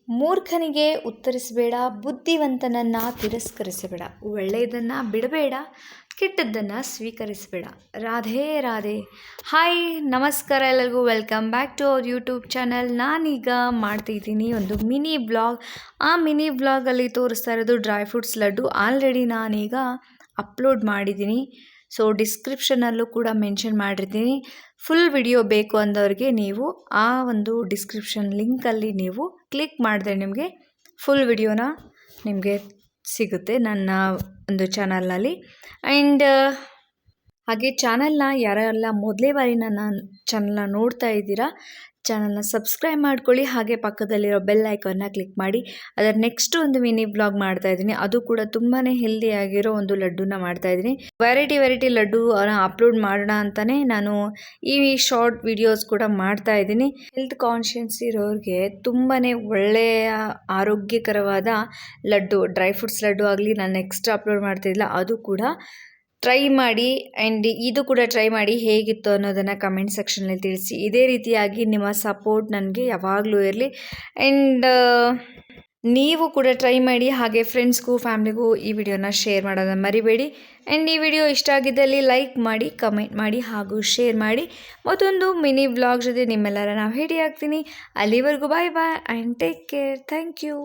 ಮೂರ್ಖನಿಗೆ ಉತ್ತರಿಸಬೇಡ, ಬುದ್ಧಿವಂತನನ್ನು ತಿರಸ್ಕರಿಸಬೇಡ, ಒಳ್ಳೆಯದನ್ನು ಬಿಡಬೇಡ, ಕೆಟ್ಟದ್ದನ್ನು ಸ್ವೀಕರಿಸಬೇಡ. ರಾಧೇ ರಾಧೆ. ಹಾಯ್, ನಮಸ್ಕಾರ ಎಲ್ಲರಿಗೂ. Welcome back to our YouTube channel. ನಾನೀಗ ಮಾಡ್ತಿದ್ದೀನಿ ಒಂದು ಮಿನಿ ವ್ಲಾಗ್. ಆ ಮಿನಿ ವ್ಲಾಗಲ್ಲಿ ತೋರಿಸ್ತಾ ಇರೋದು ಡ್ರೈ ಫ್ರೂಟ್ಸ್ ಲಡ್ಡು. ಆಲ್ರೆಡಿ ನಾನೀಗ ಅಪ್ಲೋಡ್ ಮಾಡಿದ್ದೀನಿ. ಸೊ ಡಿಸ್ಕ್ರಿಪ್ಷನಲ್ಲೂ ಕೂಡ ಮೆನ್ಷನ್ ಮಾಡಿರ್ತೀನಿ. ಫುಲ್ ವಿಡಿಯೋ ಬೇಕು ಅಂದವ್ರಿಗೆ ನೀವು ಆ ಒಂದು ಡಿಸ್ಕ್ರಿಪ್ಷನ್ ಲಿಂಕಲ್ಲಿ ನೀವು ಕ್ಲಿಕ್ ಮಾಡಿದ್ರೆ ನಿಮಗೆ ಫುಲ್ ವಿಡಿಯೋನ ನಿಮಗೆ ಸಿಗುತ್ತೆ ನನ್ನ ಒಂದು ಚಾನಲ್ನಲ್ಲಿ. ಆ್ಯಂಡ್ ಹಾಗೆ ಚಾನಲ್ನ ಯಾರೆಲ್ಲ ಮೊದಲೇ ಬಾರಿ ನನ್ನ ಚಾನಲ್ನ ನೋಡ್ತಾ ಇದ್ದೀರಾ, ಚಾನಲ್ನ ಸಬ್ಸ್ಕ್ರೈಬ್ ಮಾಡ್ಕೊಳ್ಳಿ. ಹಾಗೆ ಪಕ್ಕದಲ್ಲಿರೋ ಬೆಲ್ ಐಕಾನ್ನ ಕ್ಲಿಕ್ ಮಾಡಿ. ಅದರ ನೆಕ್ಸ್ಟ್ ಒಂದು ಮಿನಿ ಬ್ಲಾಗ್ ಮಾಡ್ತಾಯಿದ್ದೀನಿ. ಅದು ಕೂಡ ತುಂಬಾ ಹೆಲ್ದಿಯಾಗಿರೋ ಒಂದು ಲಡ್ಡುನ ಮಾಡ್ತಾಯಿದ್ದೀನಿ. ವೆರೈಟಿ ಲಡ್ಡು ಅಪ್ಲೋಡ್ ಮಾಡೋಣ ಅಂತಲೇ ನಾನು ಈ ಶಾರ್ಟ್ ವಿಡಿಯೋಸ್ ಕೂಡ ಮಾಡ್ತಾಯಿದ್ದೀನಿ. ಹೆಲ್ತ್ ಕಾನ್ಷಿಯಸ್ ಇರೋರಿಗೆ ತುಂಬಾ ಒಳ್ಳೆಯ ಆರೋಗ್ಯಕರವಾದ ಲಡ್ಡು, ಡ್ರೈ ಫ್ರೂಟ್ಸ್ ಲಡ್ಡು ಆಗಲಿ ನಾನು ನೆಕ್ಸ್ಟ್ ಅಪ್ಲೋಡ್ ಮಾಡ್ತಿದ್ದಿಲ್ಲ, ಅದು ಕೂಡ ಟ್ರೈ ಮಾಡಿ. ಆ್ಯಂಡ್ ಇದು ಕೂಡ ಟ್ರೈ ಮಾಡಿ ಹೇಗಿತ್ತು ಅನ್ನೋದನ್ನು ಕಮೆಂಟ್ ಸೆಕ್ಷನಲ್ಲಿ ತಿಳಿಸಿ. ಇದೇ ರೀತಿಯಾಗಿ ನಿಮ್ಮ ಸಪೋರ್ಟ್ ನನಗೆ ಯಾವಾಗಲೂ ಇರಲಿ. ಆ್ಯಂಡ್ ನೀವು ಕೂಡ ಟ್ರೈ ಮಾಡಿ. ಹಾಗೆ ಫ್ರೆಂಡ್ಸ್ಗೂ ಫ್ಯಾಮ್ಲಿಗೂ ಈ ವಿಡಿಯೋನ ಶೇರ್ ಮಾಡೋದನ್ನು ಮರಿಬೇಡಿ. ಆ್ಯಂಡ್ ಈ ವಿಡಿಯೋ ಇಷ್ಟ ಆಗಿದ್ದಲ್ಲಿ ಲೈಕ್ ಮಾಡಿ, ಕಮೆಂಟ್ ಮಾಡಿ ಹಾಗೂ ಶೇರ್ ಮಾಡಿ. ಮತ್ತೊಂದು ಮಿನಿ ವ್ಲಾಗ್ ಜೊತೆ ನಿಮ್ಮೆಲ್ಲರ ನಾವು ಭೇಟಿ ಆಗ್ತೀನಿ. ಅಲ್ಲಿವರೆಗೂ bye and take care. Thank you.